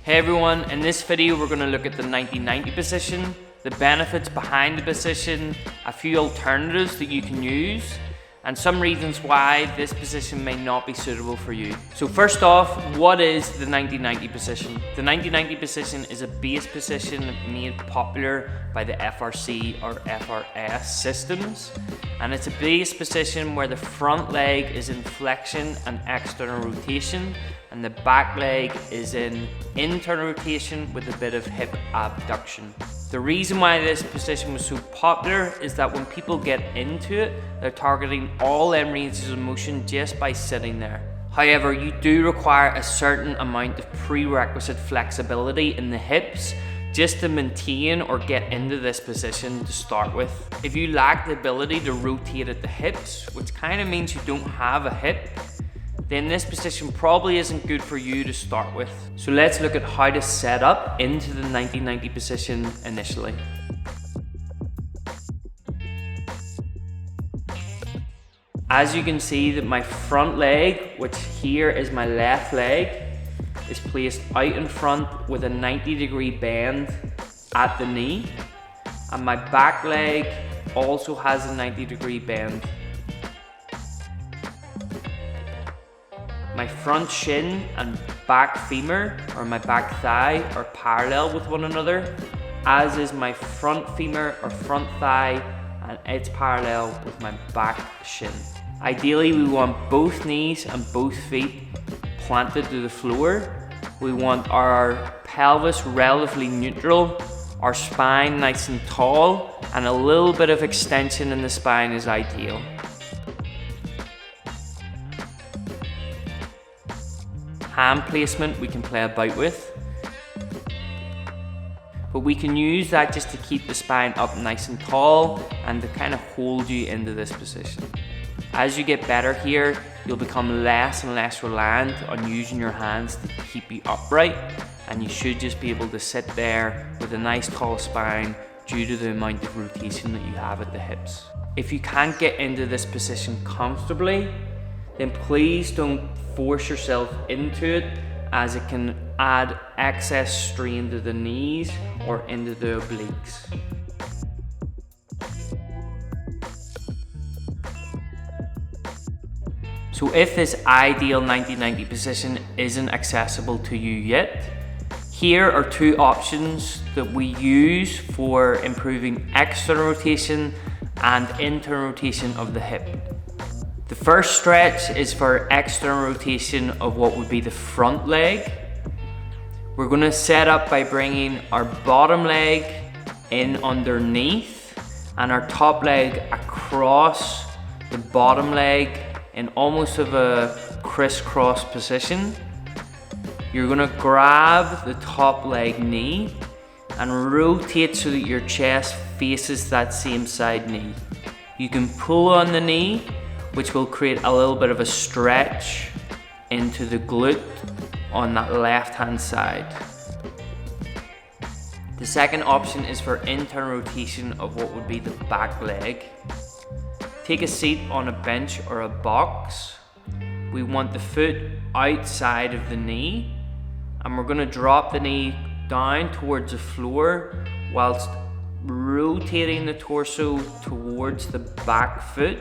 Hey everyone, in this video we're going to look at the 90-90 position, the benefits behind the position, a few alternatives that you can use, and some reasons why this position may not be suitable for you. So first off, what is the 90-90 position? The 90-90 position is a base position made popular by the FRC or FRS systems, and it's a base position where the front leg is in flexion and external rotation, and the back leg is in internal rotation with a bit of hip abduction. The reason why this position was so popular is that when people get into it, they're targeting all them ranges of motion just by sitting there. However, you do require a certain amount of prerequisite flexibility in the hips just to maintain or get into this position to start with. If you lack the ability to rotate at the hips, which kind of means you don't have a hip, then this position probably isn't good for you to start with. So let's look at how to set up into the 90-90 position initially. As you can see that my front leg, which here is my left leg, is placed out in front with a 90-degree bend at the knee, and my back leg also has a 90-degree bend. My front shin and back femur, or my back thigh, are parallel with one another, as is my front femur or front thigh, and it's parallel with my back shin. Ideally, we want both knees and both feet planted to the floor. We want our pelvis relatively neutral, our spine nice and tall, and a little bit of extension in the spine is ideal. Hand placement we can play about with, but we can use that just to keep the spine up nice and tall and to kind of hold you into this position. As you get better here, you'll become less and less reliant on using your hands to keep you upright, and you should just be able to sit there with a nice tall spine due to the amount of rotation that you have at the hips. If you can't get into this position comfortably, then please don't force yourself into it, as it can add excess strain to the knees or into the obliques. So if this ideal 90-90 position isn't accessible to you yet, here are two options that we use for improving external rotation and internal rotation of the hip. The first stretch is for external rotation of what would be the front leg. We're going to set up by bringing our bottom leg in underneath and our top leg across the bottom leg in almost of a crisscross position. You're going to grab the top leg knee and rotate so that your chest faces that same side knee. You can pull on the knee, which will create a little bit of a stretch into the glute on that left hand side. The second option is for internal rotation of what would be the back leg. Take a seat on a bench or a box. We want the foot outside of the knee, and we're going to drop the knee down towards the floor whilst rotating the torso towards the back foot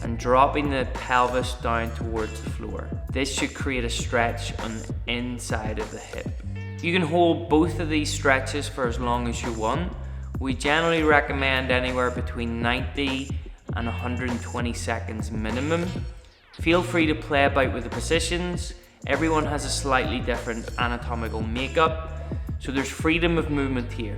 and dropping the pelvis down towards the floor. This should create a stretch on the inside of the hip. You can hold both of these stretches for as long as you want. We generally recommend anywhere between 90 and 120 seconds minimum. Feel free to play about with the positions. Everyone has a slightly different anatomical makeup, so there's freedom of movement here.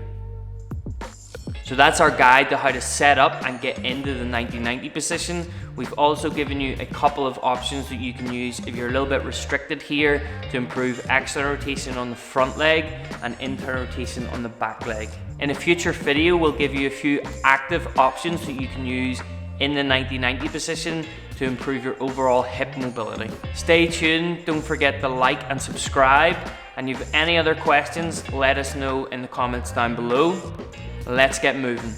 So that's our guide to how to set up and get into the 90-90 position. We've also given you a couple of options that you can use if you're a little bit restricted here to improve external rotation on the front leg and internal rotation on the back leg. In a future video, we'll give you a few active options that you can use in the 90-90 position to improve your overall hip mobility. Stay tuned, don't forget to like and subscribe, and if you have any other questions, let us know in the comments down below. Let's get moving.